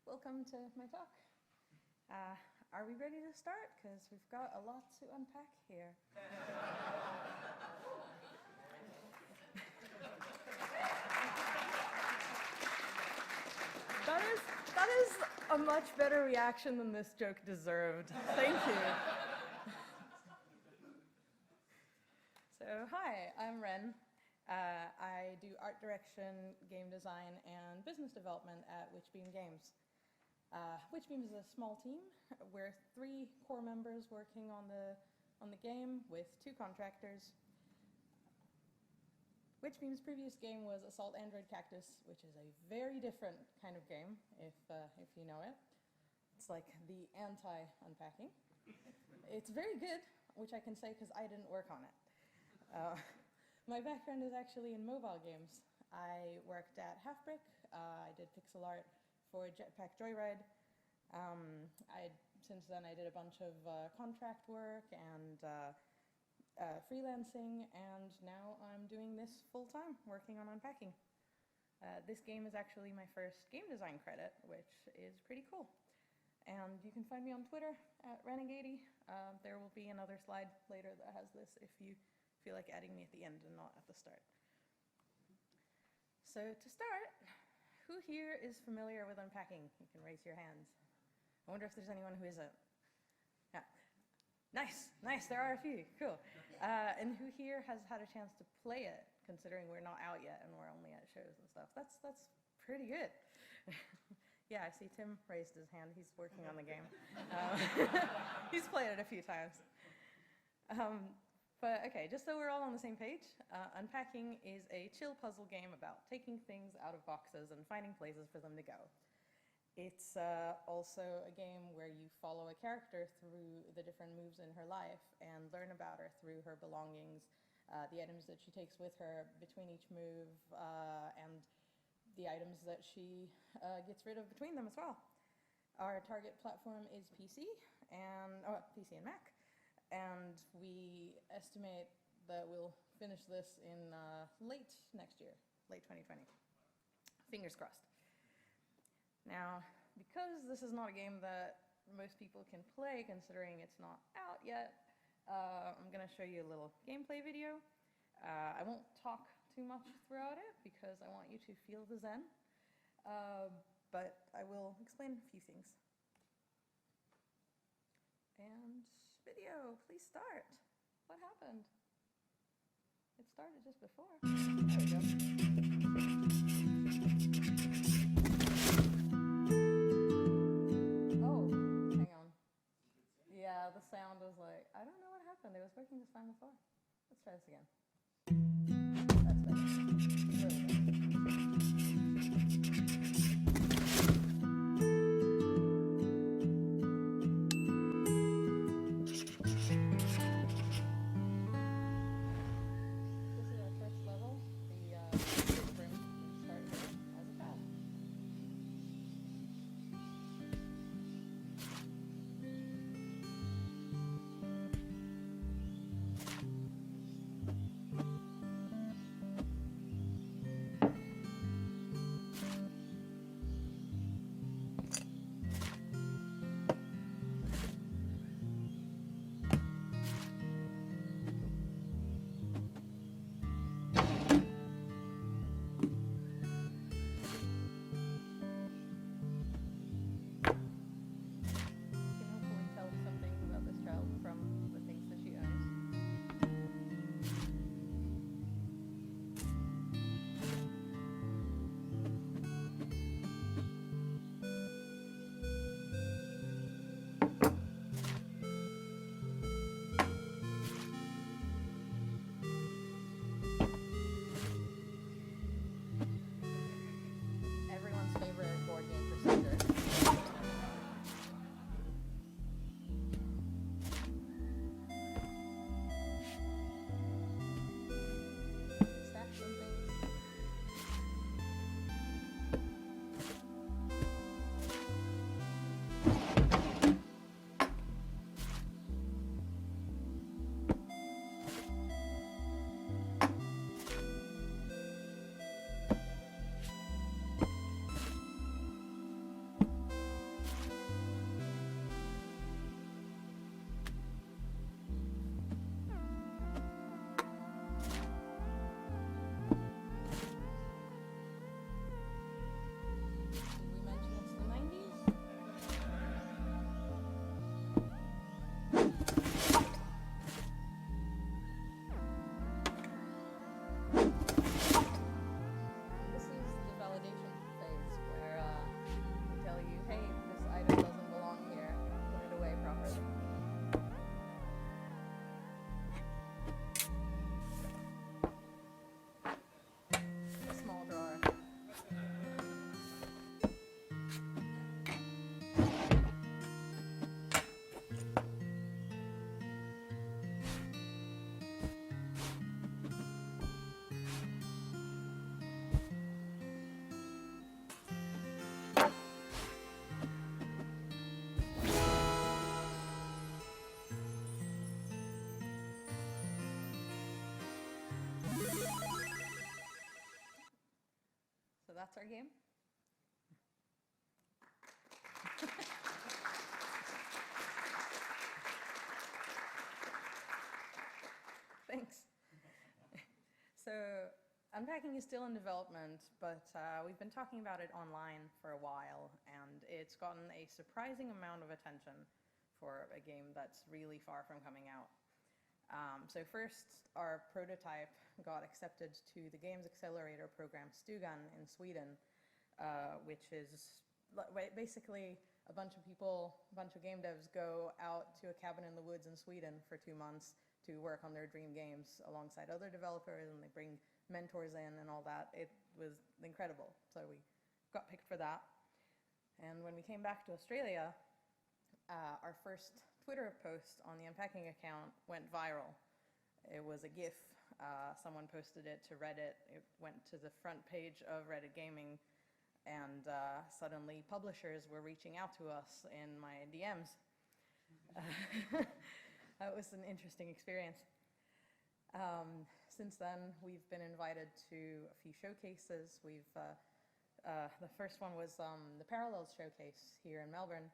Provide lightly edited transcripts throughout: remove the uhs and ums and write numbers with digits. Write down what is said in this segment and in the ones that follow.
Welcome to my talk. Are we ready to start? Because we've got a lot to unpack here. That is a much better reaction than this joke deserved. Thank you. So, hi, I'm Wren. I do art direction, game design, and business development at Witchbeam Games. Witchbeam is a small team. We're 3 core members working on the game with 2 contractors. Witchbeam's previous game was Assault Android Cactus, which is a very different kind of game, if you know it. It's like the anti-unpacking. It's very good, which I can say because I didn't work on it. My background is actually in mobile games. I worked at Halfbrick. I did pixel art for Jetpack Joyride. Since then, I did a bunch of contract work and freelancing, and now I'm doing this full-time, working on Unpacking. This game is actually my first game design credit, which is pretty cool. And you can find me on Twitter at Renegade. There will be another slide later that has this if you feel like adding me at the end and not at the start. So to start, who here is familiar with Unpacking? You can raise your hands. I wonder if there's anyone who isn't. Yeah. Nice, there are a few, cool. And who here has had a chance to play it, considering we're not out yet and we're only at shows and stuff? That's pretty good. Yeah, I see Tim raised his hand. He's working on the game. He's played it a few times. But okay, just so we're all on the same page, Unpacking is a chill puzzle game about taking things out of boxes and finding places for them to go. It's also a game where you follow a character through the different moves in her life and learn about her through her belongings, the items that she takes with her between each move, and the items that she gets rid of between them as well. Our target platform is PC and Mac. And we estimate that we'll finish this in late next year, late 2020. Fingers crossed. Now, because this is not a game that most people can play, considering it's not out yet, I'm going to show you a little gameplay video. I won't talk too much throughout it because I want you to feel the zen, but I will explain a few things. And video, please start. What happened? It started just before. There we go. Oh, hang on. Yeah, the sound was like, I don't know what happened. It was working just fine before. Let's try this again. That's better. Really good. that's our game. Thanks. So Unpacking is still in development, but we've been talking about it online for a while, and it's gotten a surprising amount of attention for a game that's really far from coming out. So first, our prototype got accepted to the Games Accelerator program Stugan in Sweden, which is basically a bunch of people, a bunch of game devs go out to a cabin in the woods in Sweden for 2 months to work on their dream games alongside other developers, and they bring mentors in and all that. It was incredible. So we got picked for that. And when we came back to Australia, our first Twitter post on the Unpacking account went viral. It was a GIF. Someone posted it to Reddit. It went to the front page of Reddit Gaming, and suddenly publishers were reaching out to us in my DMs. That was an interesting experience. Since then, we've been invited to a few showcases. The first one was the Parallels Showcase here in Melbourne.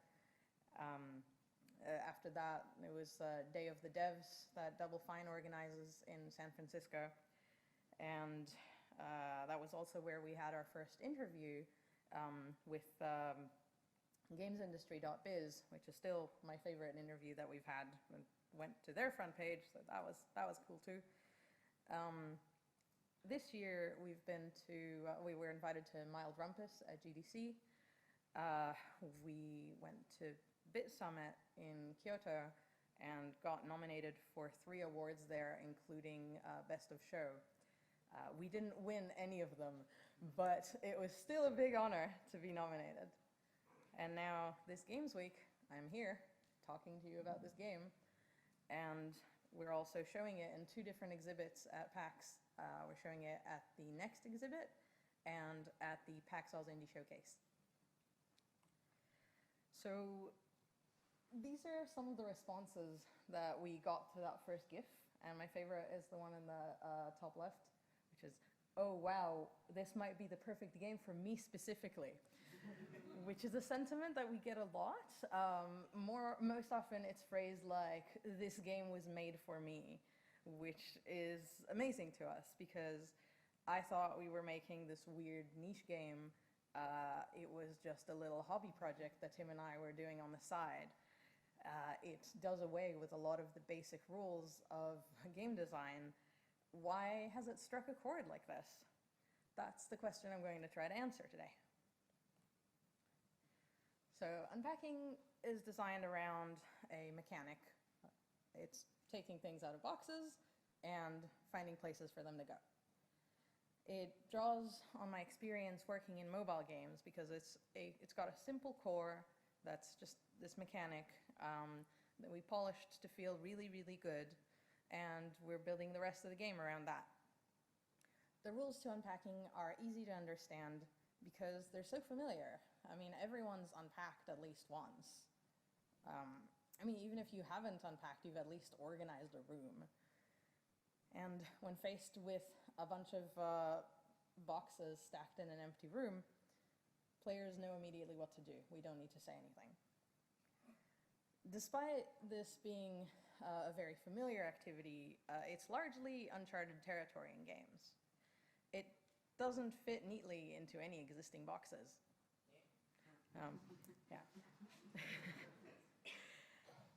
After that, it was Day of the Devs that Double Fine organizes in San Francisco. And that was also where we had our first interview with gamesindustry.biz, which is still my favorite interview that we've had. Went to their front page, so that was cool too. This year we were invited to Mild Rumpus at GDC. We went to Bit Summit in Kyoto and got nominated for 3 awards there, including Best of Show. We didn't win any of them, but it was still a big honor to be nominated. And now this Games Week, I'm here talking to you about this game, and we're also showing it in 2 different exhibits at PAX. We're showing it at the next exhibit and at the PAX Oz Indie Showcase. So these are some of the responses that we got to that first GIF, and my favorite is the one in the top left, which is, "Oh wow, this might be the perfect game for me specifically," which is a sentiment that we get a lot. Most often it's phrased like, "This game was made for me," which is amazing to us because I thought we were making this weird niche game. It was just a little hobby project that Tim and I were doing on the side. It does away with a lot of the basic rules of game design. Why has it struck a chord like this? That's the question I'm going to try to answer today. So Unpacking is designed around a mechanic. It's taking things out of boxes and finding places for them to go. It draws on my experience working in mobile games because it's got a simple core that's just this mechanic that we polished to feel really, really good, and we're building the rest of the game around that. The rules to Unpacking are easy to understand because they're so familiar. I mean, everyone's unpacked at least once. Even if you haven't unpacked, you've at least organized a room. And when faced with a bunch of boxes stacked in an empty room, players know immediately what to do. We don't need to say anything. Despite this being a very familiar activity, it's largely uncharted territory in games. It doesn't fit neatly into any existing boxes. Yeah.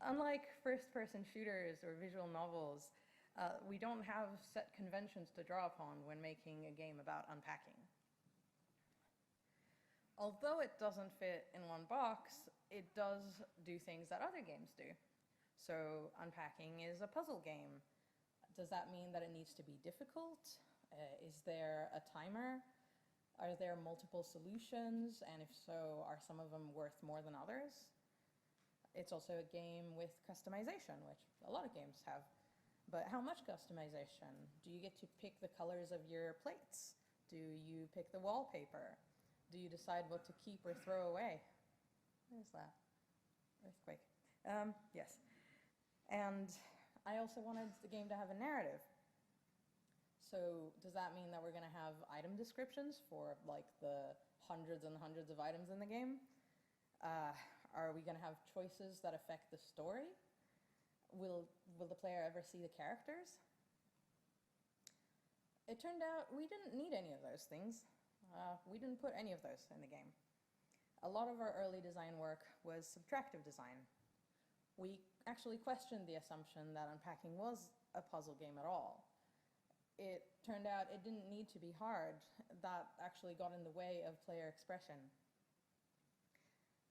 Unlike first-person shooters or visual novels, we don't have set conventions to draw upon when making a game about unpacking. Although it doesn't fit in one box, it does do things that other games do. So Unpacking is a puzzle game. Does that mean that it needs to be difficult? Is there a timer? Are there multiple solutions? And if so, are some of them worth more than others? It's also a game with customization, which a lot of games have. But how much customization? Do you get to pick the colors of your plates? Do you pick the wallpaper? Do you decide what to keep or throw away? What is that? Earthquake. Yes. And I also wanted the game to have a narrative. So does that mean that we're going to have item descriptions for like the hundreds and hundreds of items in the game? Are we going to have choices that affect the story? Will the player ever see the characters? It turned out we didn't need any of those things. We didn't put any of those in the game. A lot of our early design work was subtractive design. We actually questioned the assumption that Unpacking was a puzzle game at all. It turned out it didn't need to be hard. That actually got in the way of player expression.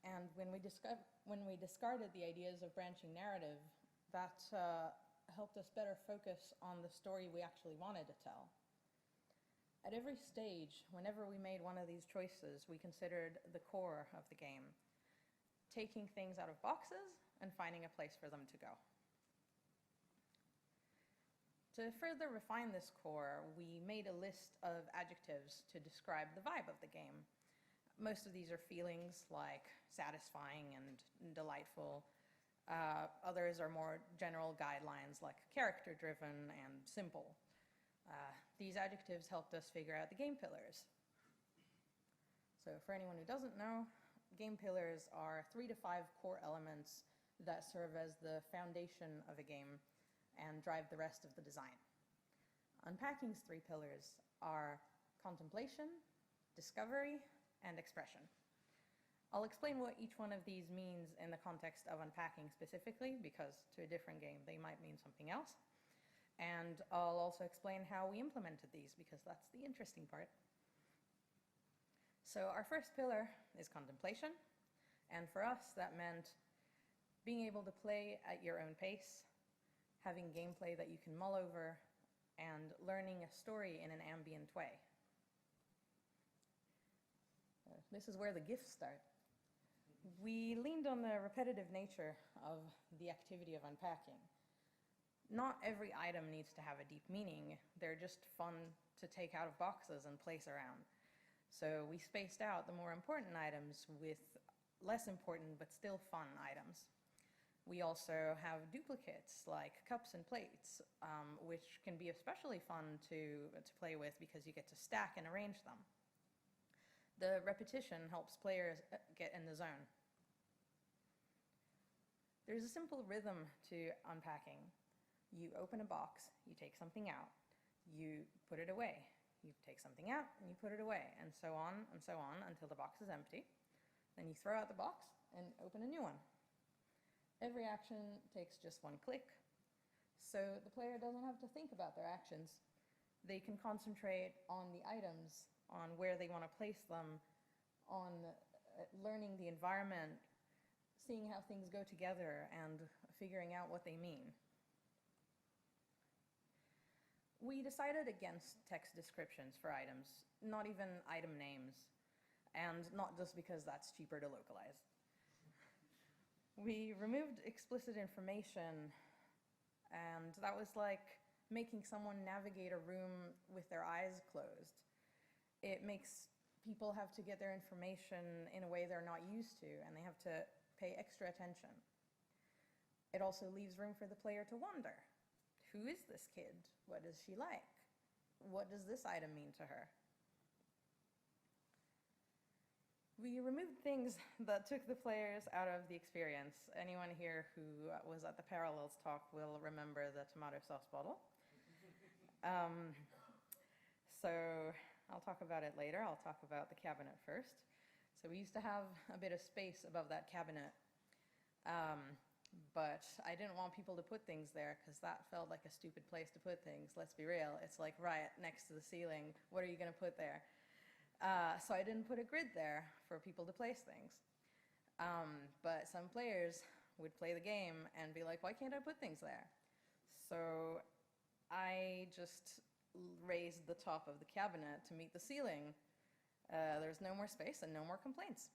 And when we discarded the ideas of branching narrative, that helped us better focus on the story we actually wanted to tell. At every stage, whenever we made one of these choices, we considered the core of the game, taking things out of boxes and finding a place for them to go. To further refine this core, we made a list of adjectives to describe the vibe of the game. Most of these are feelings like satisfying and delightful. Others are more general guidelines like character-driven and simple. These adjectives helped us figure out the game pillars. So for anyone who doesn't know, game pillars are 3 to 5 core elements that serve as the foundation of a game and drive the rest of the design. Unpacking's 3 pillars are contemplation, discovery, and expression. I'll explain what each one of these means in the context of Unpacking specifically, because to a different game they might mean something else. And I'll also explain how we implemented these, because that's the interesting part. So our first pillar is contemplation, and for us that meant being able to play at your own pace, having gameplay that you can mull over, and learning a story in an ambient way. This is where the gifts start. We leaned on the repetitive nature of the activity of unpacking. Not every item needs to have a deep meaning. They're just fun to take out of boxes and place around. So we spaced out the more important items with less important but still fun items. We also have duplicates like cups and plates, which can be especially fun to play with because you get to stack and arrange them. The repetition helps players get in the zone. There's a simple rhythm to unpacking. You open a box, you take something out, you put it away, you take something out, and you put it away, and so on until the box is empty. Then you throw out the box and open a new one. Every action takes just one click, so the player doesn't have to think about their actions. They can concentrate on the items, on where they want to place them, on learning the environment, seeing how things go together, and figuring out what they mean. We decided against text descriptions for items, not even item names, and not just because that's cheaper to localize. We removed explicit information, and that was like making someone navigate a room with their eyes closed. It makes people have to get their information in a way they're not used to, and they have to pay extra attention. It also leaves room for the player to wonder. Who is this kid? What is she like? What does this item mean to her? We removed things that took the players out of the experience. Anyone here who was at the Parallels talk will remember the tomato sauce bottle. So I'll talk about it later. I'll talk about the cabinet first. So we used to have a bit of space above that cabinet. But I didn't want people to put things there because that felt like a stupid place to put things. Let's be real. It's like right next to the ceiling. What are you going to put there? So I didn't put a grid there for people to place things. But some players would play the game and be like, why can't I put things there? So I just raised the top of the cabinet to meet the ceiling. There's no more space and no more complaints.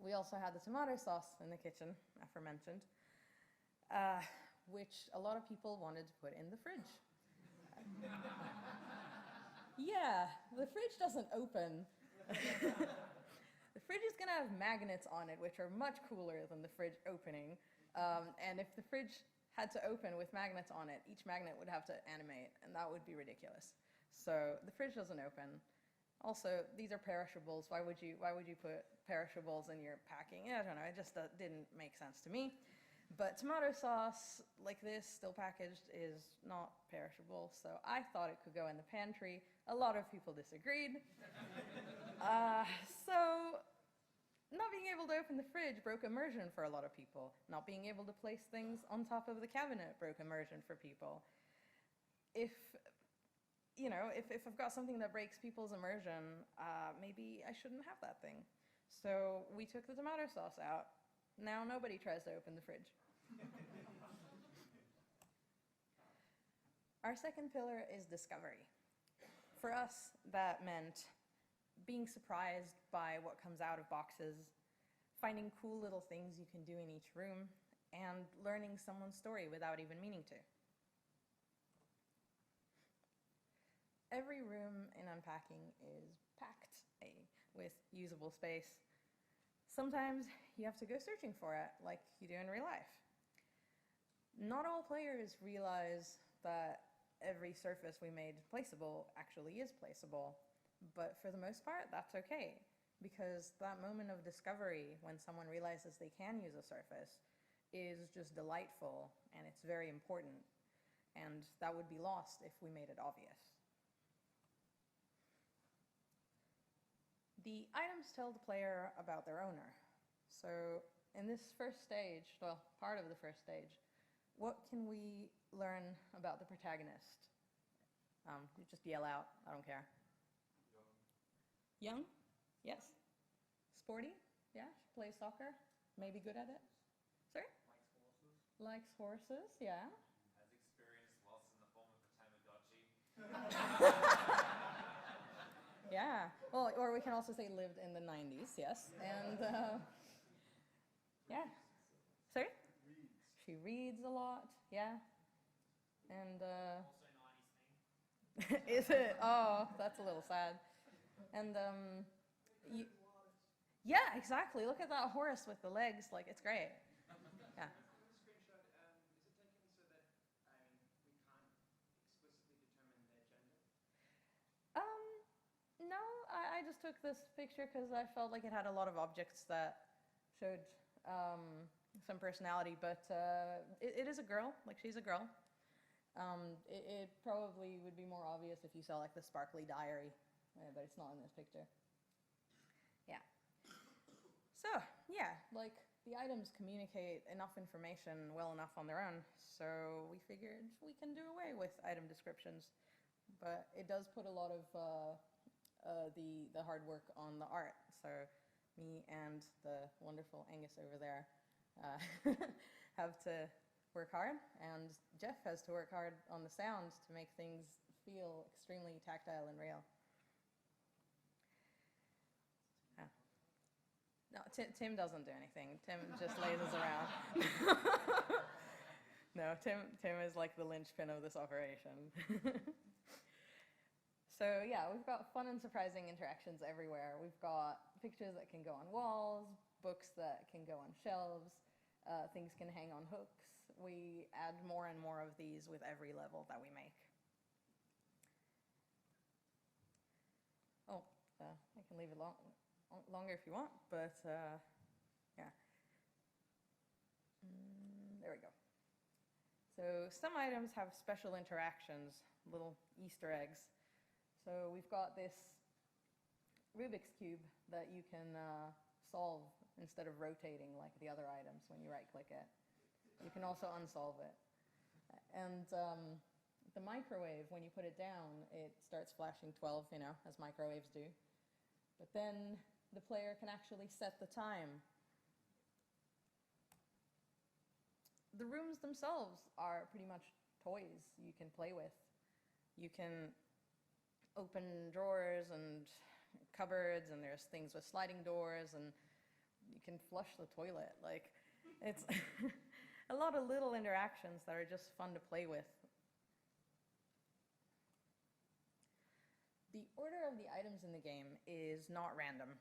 We also had the tomato sauce in the kitchen, aforementioned, which a lot of people wanted to put in the fridge. Yeah, the fridge doesn't open. The fridge is going to have magnets on it, which are much cooler than the fridge opening. And if the fridge had to open with magnets on it, each magnet would have to animate, and that would be ridiculous. So the fridge doesn't open. Also, these are perishables. Why would you put perishables in your packing? I don't know. It just didn't make sense to me. But tomato sauce like this, still packaged, is not perishable. So I thought it could go in the pantry. A lot of people disagreed. So not being able to open the fridge broke immersion for a lot of people. Not being able to place things on top of the cabinet broke immersion for people. If I've got something that breaks people's immersion, maybe I shouldn't have that thing. So we took the tomato sauce out. Now nobody tries to open the fridge. Our second pillar is discovery. For us, that meant being surprised by what comes out of boxes, finding cool little things you can do in each room, and learning someone's story without even meaning to. Every room in Unpacking is packed with usable space. Sometimes you have to go searching for it, like you do in real life. Not all players realize that every surface we made placeable actually is placeable, but for the most part, that's okay, because that moment of discovery when someone realizes they can use a surface is just delightful, and it's very important, and that would be lost if we made it obvious. The items tell the player about their owner. So in this first stage, well, part of the first stage, what can we learn about the protagonist? You just yell out, I don't care. Young? Yes. Sporty? Yeah. Plays soccer? Maybe good at it? Sorry? Likes horses, yeah. Has experienced loss in the form of a Tamagotchi. Yeah. Well, or we can also say lived in the 90s, yes. And, yeah. Sorry? She reads a lot, yeah. And, Also 90s thing. is it? Oh, that's a little sad. And, yeah, exactly. Look at that horse with the legs. Like, it's great. Yeah. Screenshot, is it taken so that, we can't explicitly determine their gender? No, I just took this picture because I felt like it had a lot of objects that showed some personality, but it is a girl. Like, she's a girl. It probably would be more obvious if you saw, like, the sparkly diary, but it's not in this picture. Yeah. So, yeah, like, the items communicate enough information well enough on their own, so we figured we can do away with item descriptions. But it does put a lot of the hard work on the art. So me and the wonderful Angus over there have to work hard, and Jeff has to work hard on the sound to make things feel extremely tactile and real. No, Tim doesn't do anything. Tim just lazes around. No, Tim is like the linchpin of this operation. So yeah, we've got fun and surprising interactions everywhere. We've got pictures that can go on walls, books that can go on shelves, things can hang on hooks. We add more and more of these with every level that we make. Oh, I can leave it longer if you want, but yeah. There we go. So some items have special interactions, little Easter eggs. So we've got this Rubik's Cube that you can solve instead of rotating like the other items when you right-click it. You can also unsolve it. And the microwave, when you put it down, it starts flashing 12, as microwaves do. But then the player can actually set the time. The rooms themselves are pretty much toys you can play with. You can open drawers and cupboards, and there's things with sliding doors, and you can flush the toilet. Like, it's a lot of little interactions that are just fun to play with. The order of the items in the game is not random.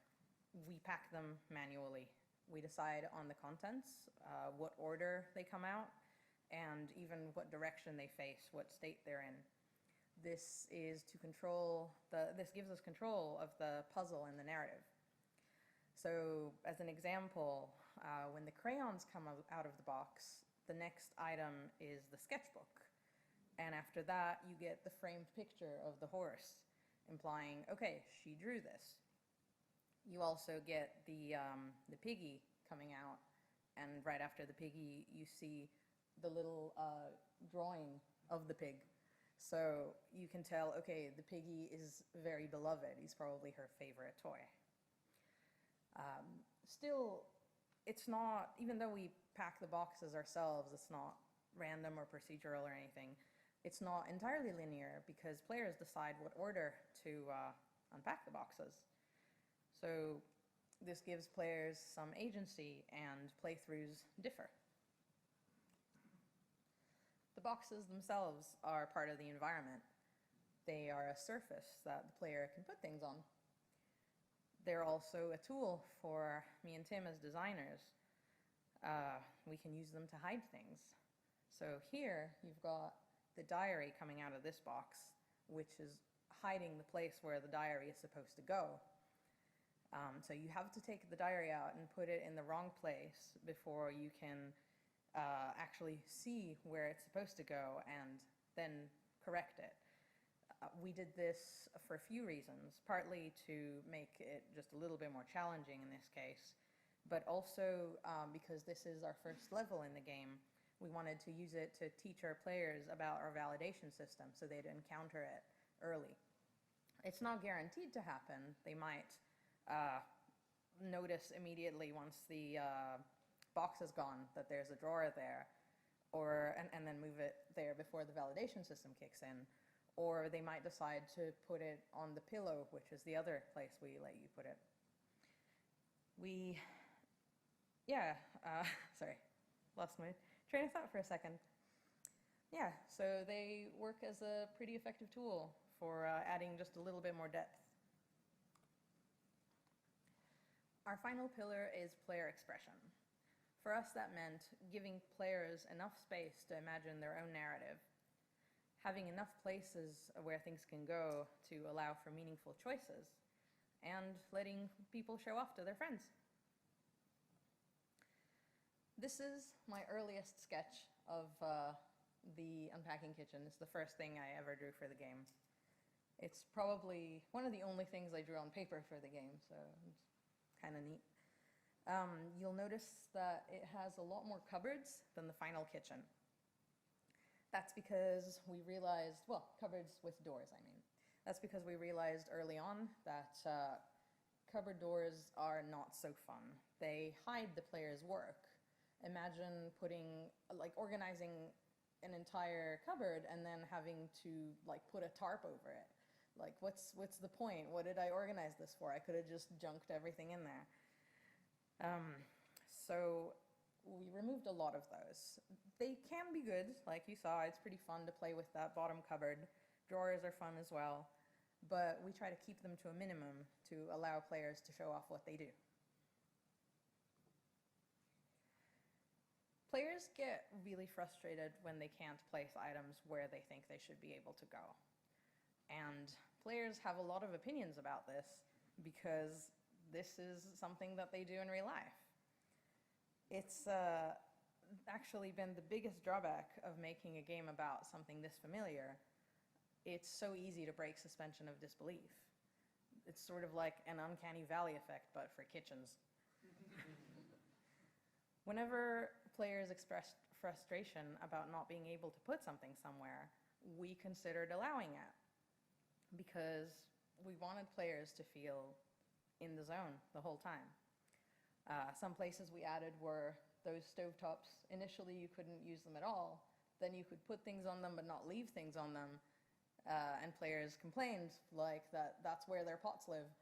We pack them manually. We decide on the contents, what order they come out, and even what direction they face, what state they're in. This is to control this gives us control of the puzzle and the narrative. So, as an example, when the crayons come out of the box, the next item is the sketchbook. And after that, you get the framed picture of the horse, implying, okay, she drew this. You also get the piggy coming out, and right after the piggy, you see the little drawing of the pig. So you can tell, okay, the piggy is very beloved. He's probably her favorite toy. Still, it's not, even though we pack the boxes ourselves, it's not random or procedural or anything. It's not entirely linear because players decide what order to unpack the boxes. So this gives players some agency, and playthroughs differ. The boxes themselves are part of the environment. They are a surface that the player can put things on. They're also a tool for me and Tim as designers. We can use them to hide things. So here you've got the diary coming out of this box, which is hiding the place where the diary is supposed to go. So you have to take the diary out and put it in the wrong place before you can actually see where it's supposed to go and then correct it. We did this for a few reasons, partly to make it just a little bit more challenging in this case, but also because this is our first level in the game. We wanted to use it to teach our players about our validation system so they'd encounter it early. It's not guaranteed to happen. They might notice immediately once the box is gone that there's a drawer there, and then move it there before the validation system kicks in. Or they might decide to put it on the pillow, which is the other place we let you put it. Sorry, lost my train of thought for a second. Yeah, so they work as a pretty effective tool for adding just a little bit more depth. Our final pillar is player expression. For us, that meant giving players enough space to imagine their own narrative, having enough places where things can go to allow for meaningful choices, and letting people show off to their friends. This is my earliest sketch of the Unpacking Kitchen. It's the first thing I ever drew for the game. It's probably one of the only things I drew on paper for the game, so it's kind of neat. You'll notice that it has a lot more cupboards than the final kitchen. That's because we realized, cupboards with doors, I mean. That's because we realized early on that cupboard doors are not so fun. They hide the player's work. Imagine organizing an entire cupboard and then having to put a tarp over it. What's the point? What did I organize this for? I could have just junked everything in there. So we removed a lot of those. They can be good, like you saw. It's pretty fun to play with that bottom cupboard. Drawers are fun as well, but we try to keep them to a minimum to allow players to show off what they do. Players get really frustrated when they can't place items where they think they should be able to go. And players have a lot of opinions about this because this is something that they do in real life. It's actually been the biggest drawback of making a game about something this familiar. It's so easy to break suspension of disbelief. It's sort of like an uncanny valley effect, but for kitchens. Whenever players expressed frustration about not being able to put something somewhere, we considered allowing it because we wanted players to feel in the zone the whole time. Some places we added were those stovetops. Initially, you couldn't use them at all. Then you could put things on them but not leave things on them. And players complained that's where their pots live.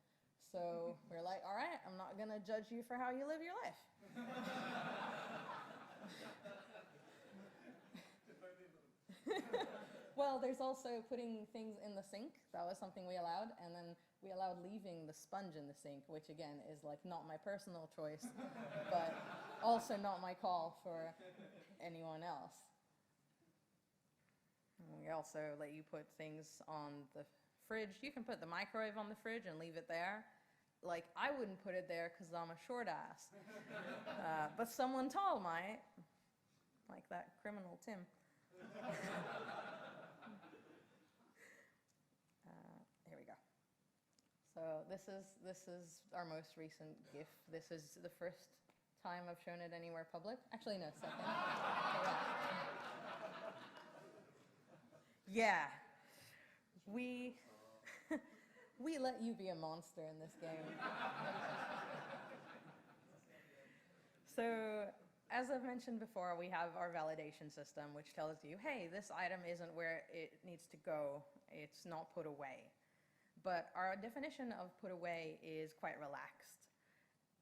So we're like, all right, I'm not going to judge you for how you live your life. Well, there's also putting things in the sink. That was something we allowed. And then we allowed leaving the sponge in the sink, which again is not my personal choice, but also not my call for anyone else. We also let you put things on the fridge. You can put the microwave on the fridge and leave it there. Like, I wouldn't put it there because I'm a short ass. But someone tall might. Like that criminal Tim. Here we go. So this is our most recent GIF. This is the first time I've shown it anywhere public. Actually, no, second. Yeah. We let you be a monster in this game. So, as I've mentioned before, we have our validation system, which tells you, hey, this item isn't where it needs to go. It's not put away. But our definition of put away is quite relaxed.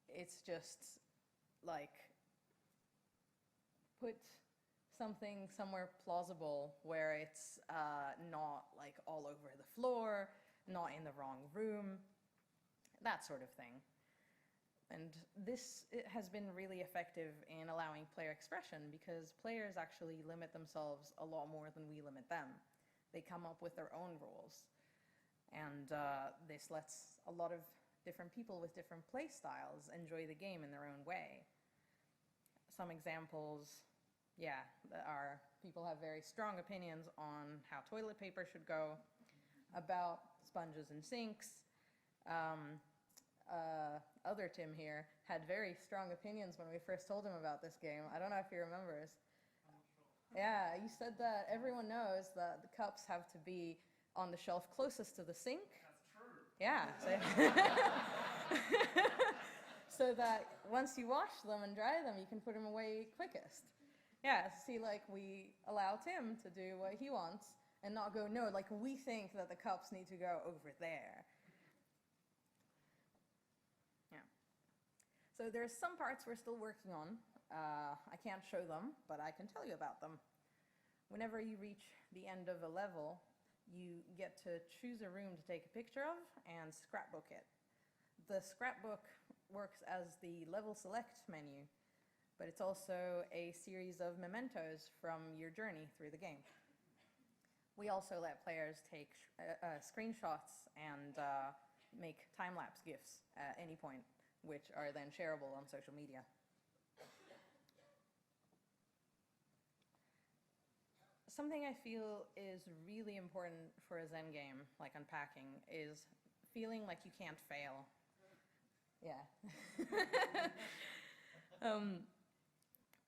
It's just like, put something somewhere plausible where it's not like all over the floor, not in the wrong room, that sort of thing. And this has been really effective in allowing player expression because players actually limit themselves a lot more than we limit them. They come up with their own rules. And this lets a lot of different people with different play styles enjoy the game in their own way. Some examples, yeah, are people have very strong opinions on how toilet paper should go, about sponges and sinks. Other Tim here had very strong opinions when we first told him about this game. I don't know if he remembers. Yeah, you said that everyone knows that the cups have to be on the shelf closest to the sink. That's true. Yeah. So that once you wash them and dry them, you can put them away quickest. Yeah, see, like, we allow Tim to do what he wants and not go, no, like, we think that the cups need to go over there. Yeah. So there's some parts we're still working on. I can't show them, but I can tell you about them. Whenever you reach the end of a level, you get to choose a room to take a picture of and scrapbook it. The scrapbook works as the level select menu, but it's also a series of mementos from your journey through the game. We also let players take screenshots and make time-lapse GIFs at any point, which are then shareable on social media. Something I feel is really important for a Zen game, like Unpacking, is feeling like you can't fail. Yeah.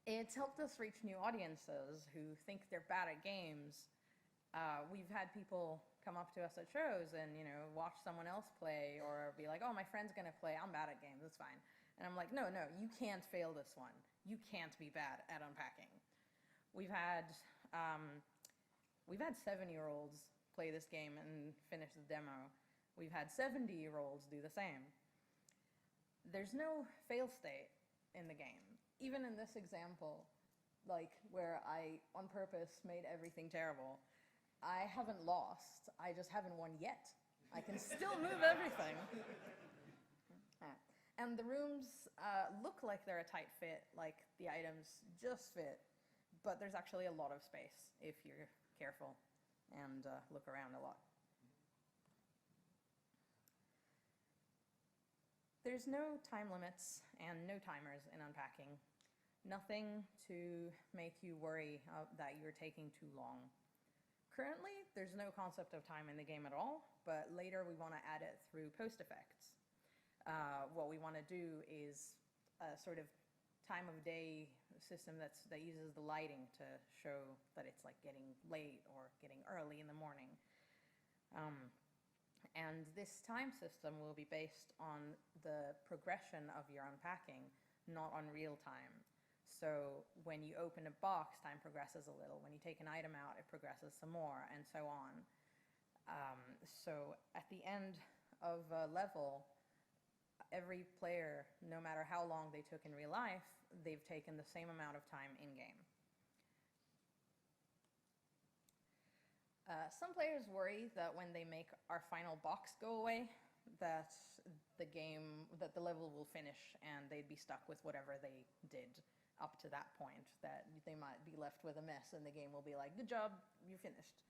It's helped us reach new audiences who think they're bad at games. We've had people come up to us at shows and, you know, watch someone else play or be like, oh, my friend's going to play. I'm bad at games. That's fine. And I'm like, no, you can't fail this one. You can't be bad at Unpacking. We've had 7-year-olds play this game and finish the demo. We've had 70-year-olds do the same. There's no fail state in the game. Even in this example, like where I, on purpose, made everything terrible, I haven't lost. I just haven't won yet. I can still move everything. And the rooms look like they're a tight fit, like the items just fit, but there's actually a lot of space if you're careful and look around a lot. There's no time limits and no timers in Unpacking. Nothing to make you worry that you're taking too long. Currently, there's no concept of time in the game at all, but later we want to add it through post effects. What we want to do is a sort of time of day system that uses the lighting to show that it's like getting late or getting early in the morning. And this time system will be based on the progression of your unpacking, not on real time. So when you open a box, time progresses a little. When you take an item out, it progresses some more, and so on. So at the end of a level, every player, no matter how long they took in real life, they've taken the same amount of time in-game. Some players worry that when they make our final box go away, that the level will finish and they'd be stuck with whatever they did up to that point, that they might be left with a mess and the game will be like, good job, you're finished.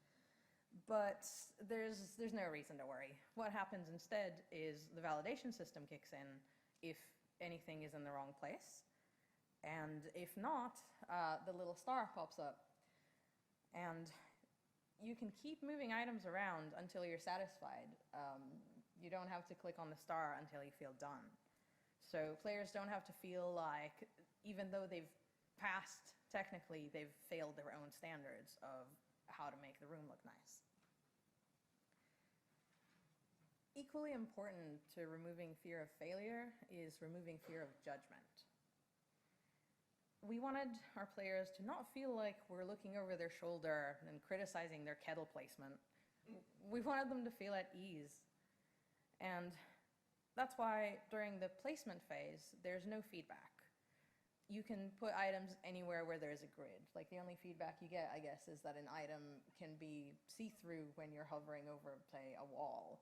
But there's no reason to worry. What happens instead is the validation system kicks in if anything is in the wrong place. And if not, the little star pops up. And you can keep moving items around until you're satisfied. You don't have to click on the star until you feel done. So players don't have to feel like, even though they've passed, technically, they've failed their own standards of how to make the room look nice. Equally important to removing fear of failure is removing fear of judgment. We wanted our players to not feel like we're looking over their shoulder and criticizing their kettle placement. We wanted them to feel at ease. And that's why during the placement phase, there's no feedback. You can put items anywhere where there's a grid. Like, the only feedback you get, I guess, is that an item can be see-through when you're hovering over, say, a wall.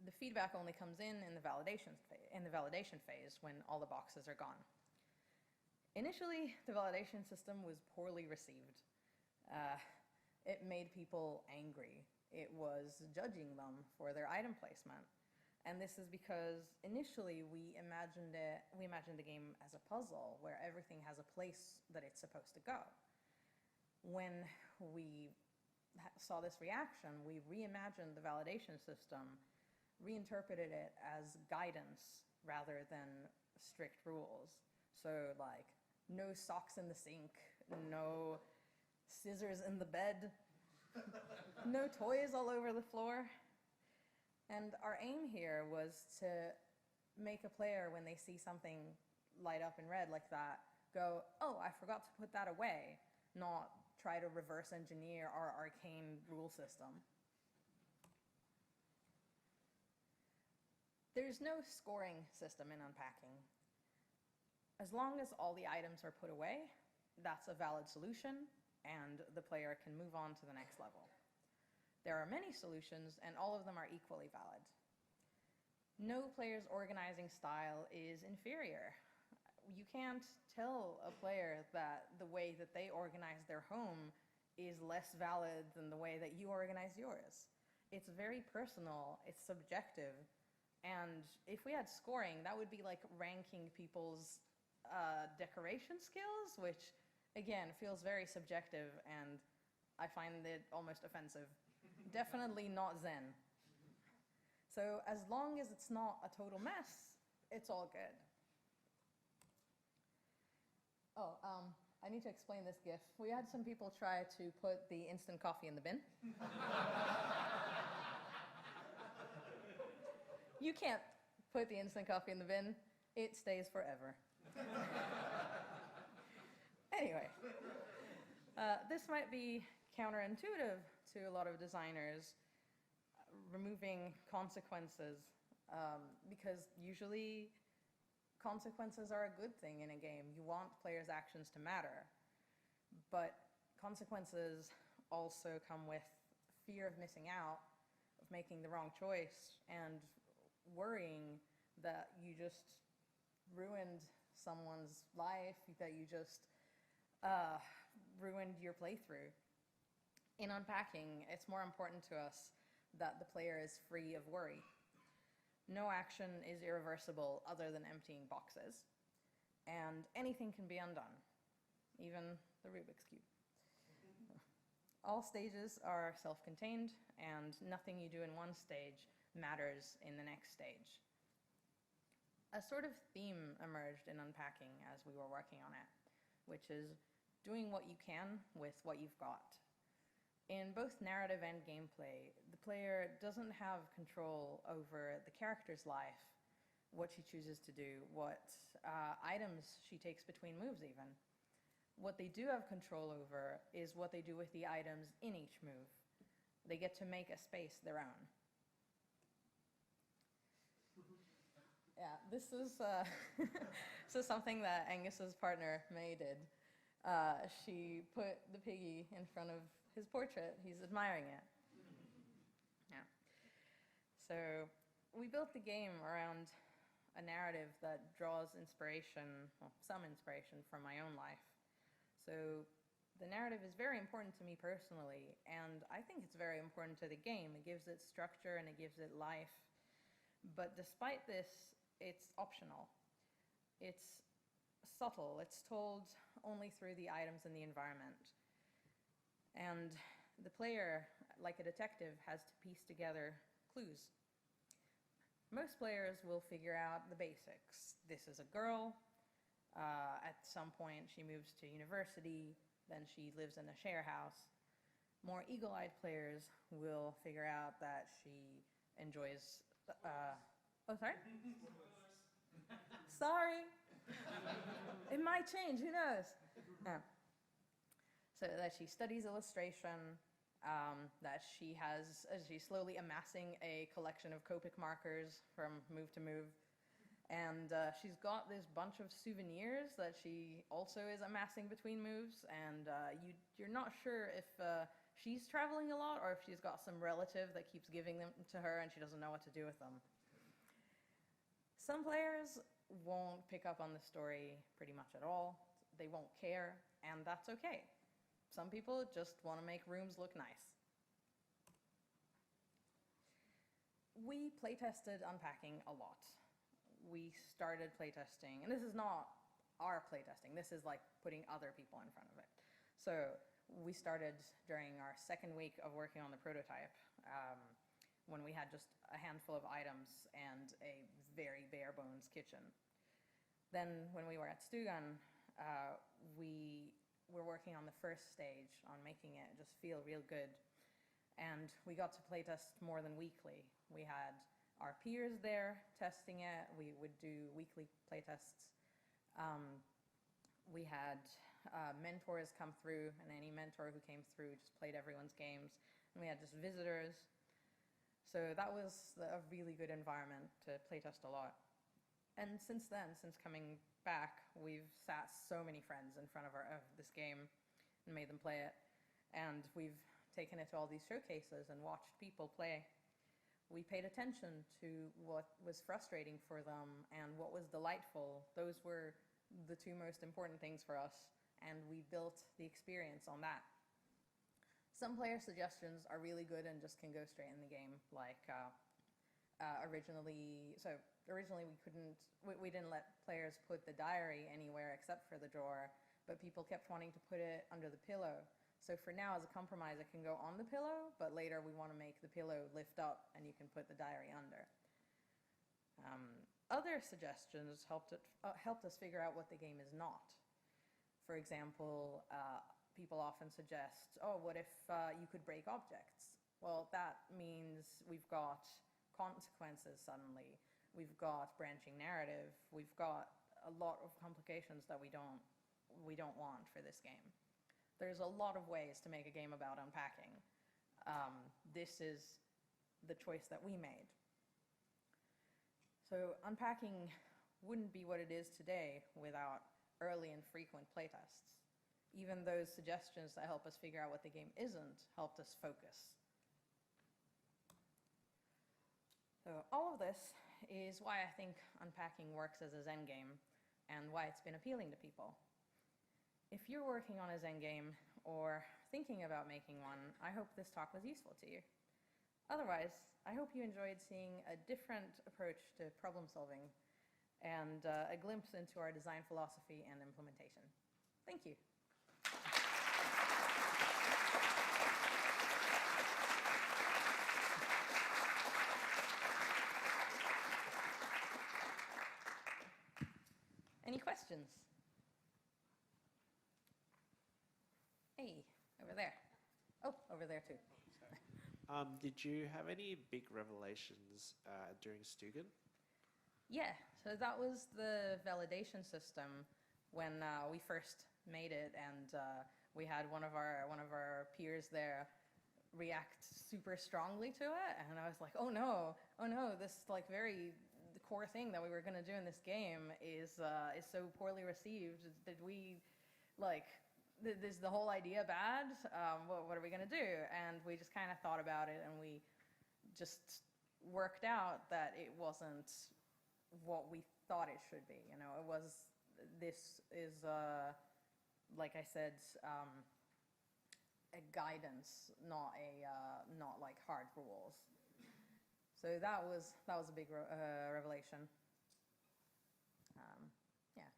The feedback only comes in the validation phase when all the boxes are gone. Initially, the validation system was poorly received. It made people angry. It was judging them for their item placement. And this is because initially we imagined the game as a puzzle where everything has a place that it's supposed to go. When we saw this reaction, we reimagined the validation system, reinterpreted it as guidance rather than strict rules. So, like, no socks in the sink, no scissors in the bed, no toys all over the floor. And our aim here was to make a player, when they see something light up in red like that, go, oh, I forgot to put that away, not try to reverse engineer our arcane rule system. There's no scoring system in Unpacking. As long as all the items are put away, that's a valid solution, and the player can move on to the next level. There are many solutions, and all of them are equally valid. No player's organizing style is inferior. You can't tell a player that the way that they organize their home is less valid than the way that you organize yours. It's very personal, it's subjective, and if we had scoring, that would be like ranking people's decoration skills, which, again, feels very subjective, and I find it almost offensive. Definitely not Zen. So as long as it's not a total mess, it's all good. Oh, I need to explain this GIF. We had some people try to put the instant coffee in the bin. You can't put the instant coffee in the bin. It stays forever. Anyway, this might be counterintuitive to a lot of designers, removing consequences, because usually consequences are a good thing in a game. You want players' actions to matter, but consequences also come with fear of missing out, of making the wrong choice, and worrying that you just ruined someone's life, that you just ruined your playthrough. In Unpacking, it's more important to us that the player is free of worry. No action is irreversible other than emptying boxes, and anything can be undone, even the Rubik's Cube. All stages are self-contained, and nothing you do in one stage matters in the next stage. A sort of theme emerged in Unpacking as we were working on it, which is doing what you can with what you've got. In both narrative and gameplay, the player doesn't have control over the character's life, what she chooses to do, what items she takes between moves even. What they do have control over is what they do with the items in each move. They get to make a space their own. Yeah, this is something that Angus's partner, May, did. She put the piggy in front of his portrait. He's admiring it. Yeah. So we built the game around a narrative that draws inspiration, well, some inspiration from my own life. So the narrative is very important to me personally, and I think it's very important to the game. It gives it structure and it gives it life. But despite this, it's optional. It's subtle. It's told only through the items in the environment. And the player, like a detective, has to piece together clues. Most players will figure out the basics. This is a girl. At some point, she moves to university. Then she lives in a share house. More eagle-eyed players will figure out that she enjoys... oh, sorry? Sorry. It might change. Who knows? Yeah. So that she studies illustration, that she's slowly amassing a collection of Copic markers from move to move. And she's got this bunch of souvenirs that she also is amassing between moves. And you're not sure if she's traveling a lot or if she's got some relative that keeps giving them to her and she doesn't know what to do with them. Some players won't pick up on the story pretty much at all. They won't care, and that's okay. Some people just want to make rooms look nice. We playtested Unpacking a lot. We started playtesting, and this is not our playtesting. This is like putting other people in front of it. So we started during our second week of working on the prototype, when we had just a handful of items and a very bare bones kitchen. Then when we were at Stugan, we were working on the first stage on making it just feel real good. And we got to playtest more than weekly. We had our peers there testing it. We would do weekly playtests. We had mentors come through, and any mentor who came through just played everyone's games. And we had just visitors. So that was a really good environment to playtest a lot. And since then, since coming back, we've sat so many friends in front of this game and made them play it. And we've taken it to all these showcases and watched people play. We paid attention to what was frustrating for them and what was delightful. Those were the two most important things for us, and we built the experience on that. Some player suggestions are really good and just can go straight in the game, like originally we didn't let players put the diary anywhere except for the drawer, but people kept wanting to put it under the pillow. So for now, as a compromise, it can go on the pillow, but later we want to make the pillow lift up and you can put the diary under. Other suggestions helped us figure out what the game is not. For example, people often suggest, oh, what if you could break objects? Well, that means we've got consequences suddenly. We've got branching narrative. We've got a lot of complications that we don't want for this game. There's a lot of ways to make a game about unpacking. This is the choice that we made. So unpacking wouldn't be what it is today without early and frequent playtests. Even those suggestions that help us figure out what the game isn't helped us focus. So all of this is why I think unpacking works as a Zen game and why it's been appealing to people. If you're working on a Zen game or thinking about making one, I hope this talk was useful to you. Otherwise, I hope you enjoyed seeing a different approach to problem solving and a glimpse into our design philosophy and implementation. Thank you. Any questions? Hey, over there. Oh, over there too. Did you have any big revelations during Stugan? Yeah, so that was the validation system when we first made it, and we had one of our peers there react super strongly to it, and I was like, oh no, this like very core thing that we were going to do in this game is so poorly received. Did we is the whole idea bad? What are we going to do? And we just kind of thought about it, and we just worked out that it wasn't what we thought it should be. You know, this is, like I said, a guidance, not like hard rules. So that was a big revelation. Yeah.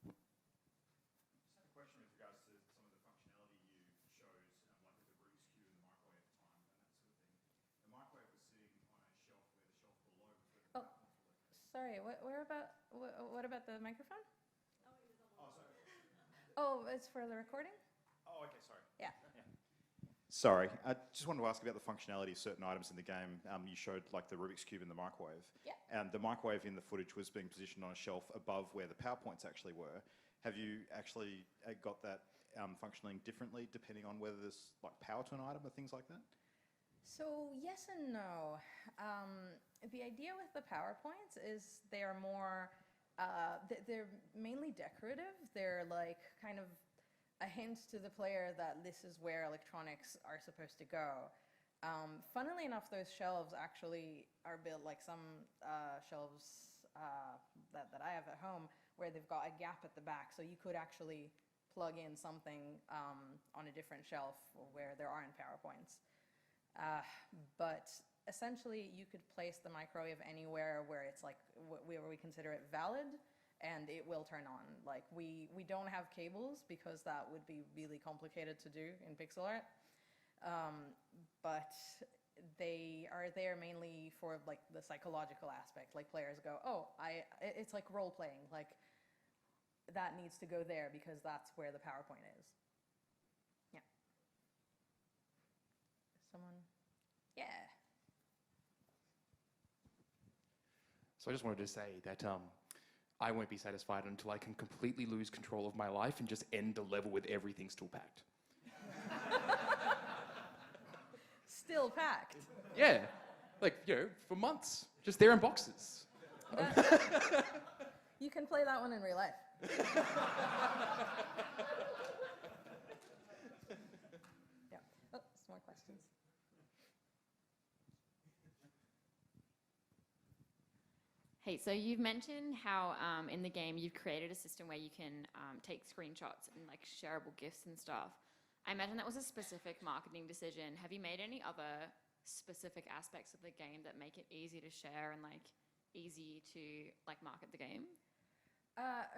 Just had a question with regards to some of the functionality you chose, like with the Rubik's Cube and the microwave time and that sort of thing. The microwave was sitting on a shelf where the shelf below was where the Oh, platforms were located. sorry. What about the microphone? Oh, sorry. Oh, it's for the recording? Oh, okay, sorry. Yeah. Sorry, I just wanted to ask about the functionality of certain items in the game. You showed like the Rubik's Cube and the microwave. Yeah. And the microwave in the footage was being positioned on a shelf above where the PowerPoints actually were. Have you actually got that functioning differently depending on whether there's like power to an item or things like that? So yes and no. The idea with the PowerPoints is they are more, they're mainly decorative. They're like kind of a hint to the player that this is where electronics are supposed to go. Funnily enough, those shelves actually are built like some shelves that I have at home, where they've got a gap at the back, so you could actually plug in something on a different shelf where there aren't PowerPoints. But essentially, you could place the microwave anywhere where it's like where we consider it valid, and it will turn on. Like we don't have cables because that would be really complicated to do in pixel art. But they are there mainly for like the psychological aspect. Like players go, oh, it's like role playing. Like that needs to go there because that's where the PowerPoint is. Yeah. Someone? Yeah. So I just wanted to say that I won't be satisfied until I can completely lose control of my life and just end the level with everything still packed. Still packed. Yeah, like, for months, just there in boxes. You can play that one in real life. Yeah. Oh, some more questions. Hey, so you've mentioned how in the game you've created a system where you can take screenshots and like shareable GIFs and stuff. I imagine that was a specific marketing decision. Have you made any other specific aspects of the game that make it easy to share and like easy to like market the game?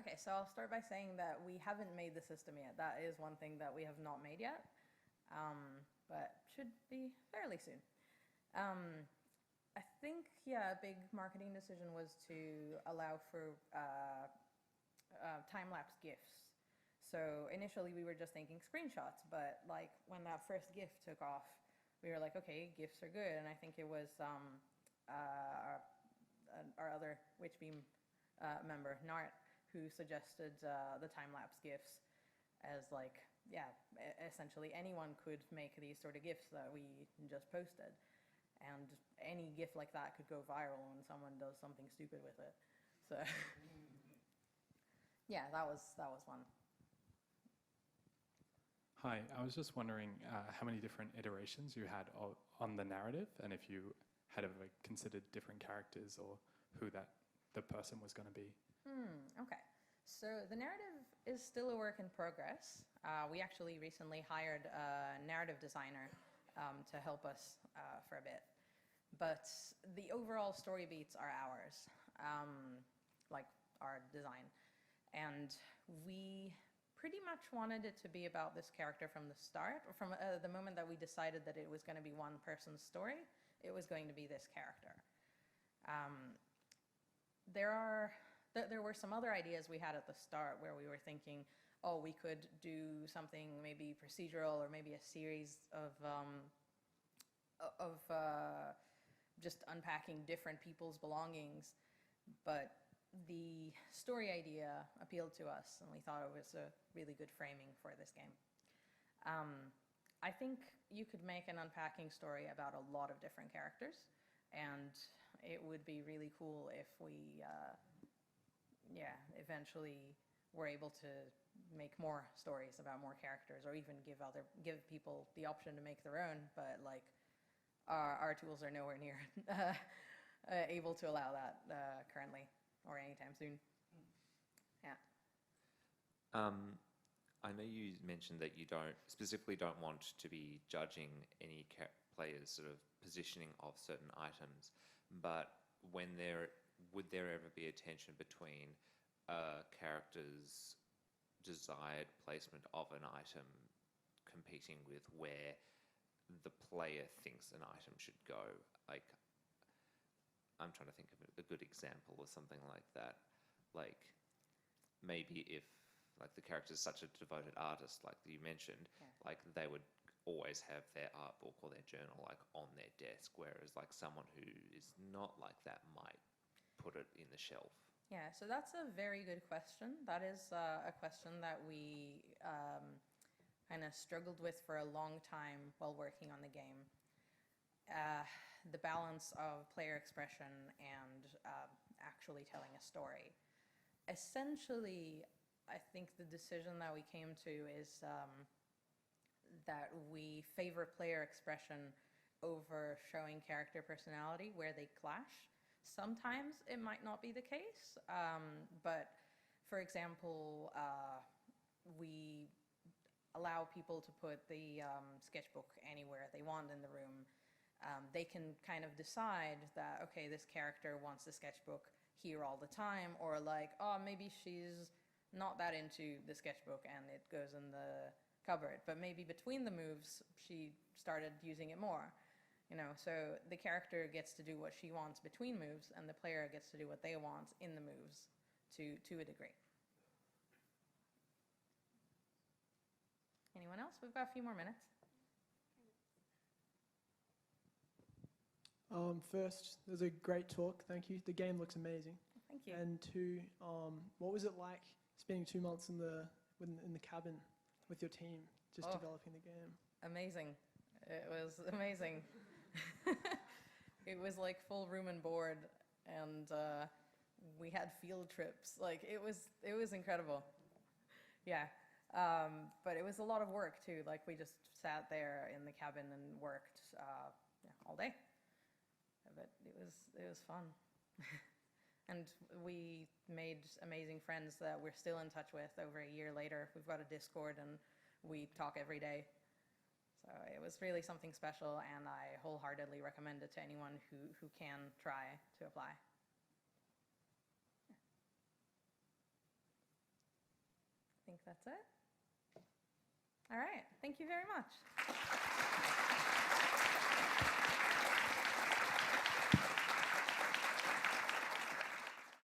Okay, so I'll start by saying that we haven't made the system yet. That is one thing that we have not made yet, but should be fairly soon. I think, yeah, a big marketing decision was to allow for time-lapse GIFs. So initially we were just thinking screenshots, but like when that first GIF took off, we were like, okay, GIFs are good. And I think it was our other Witchbeam member, Nart, who suggested the time-lapse GIFs as like, yeah, essentially anyone could make these sort of GIFs that we just posted. And any GIF like that could go viral when someone does something stupid with it. So yeah, that was one. Hi, I was just wondering how many different iterations you had on the narrative, and if you had ever considered different characters or who the person was going to be. Okay, so the narrative is still a work in progress. We actually recently hired a narrative designer to help us for a bit. But the overall story beats are ours, like our design. And we pretty much wanted it to be about this character from the start. From the moment that we decided that it was going to be one person's story, it was going to be this character. There were some other ideas we had at the start where we were thinking, oh, we could do something maybe procedural or maybe a series of just unpacking different people's belongings. But the story idea appealed to us, and we thought it was a really good framing for this game. I think you could make an unpacking story about a lot of different characters, and it would be really cool if we, eventually were able to make more stories about more characters, or even give people the option to make their own. But like, our tools are nowhere near able to allow that currently or anytime soon. Yeah. I know you mentioned that you specifically don't want to be judging any players' sort of positioning of certain items, but would there ever be a tension between a character's desired placement of an item competing with where the player thinks an item should go? Like, I'm trying to think of a good example or something like that. Like, maybe if like the character is such a devoted artist, like you mentioned, like they would always have their art book or their journal like on their desk, whereas like someone who is not like that might put it in the shelf. Yeah, so that's a very good question. That is a question that we kind of struggled with for a long time while working on the game. The balance of player expression and actually telling a story. Essentially, I think the decision that we came to is that we favor player expression over showing character personality where they clash. Sometimes it might not be the case, but for example, we allow people to put the sketchbook anywhere they want in the room. They can kind of decide that, okay, this character wants the sketchbook here all the time, or like, oh, maybe she's not that into the sketchbook and it goes in the cupboard, but maybe between the moves she started using it more. So the character gets to do what she wants between moves, and the player gets to do what they want in the moves to a degree. Anyone else? We've got a few more minutes. First, it was a great talk. Thank you. The game looks amazing. Thank you. And two, what was it like spending 2 months in the cabin with your team, just developing the game? Amazing. It was amazing. It was like full room and board, and we had field trips. Like it was incredible. Yeah, but it was a lot of work too. Like we just sat there in the cabin and worked all day. But it was fun. And we made amazing friends that we're still in touch with over a year later. We've got a Discord and we talk every day. So it was really something special, and I wholeheartedly recommend it to anyone who can try to apply. I think that's it. All right. Thank you very much.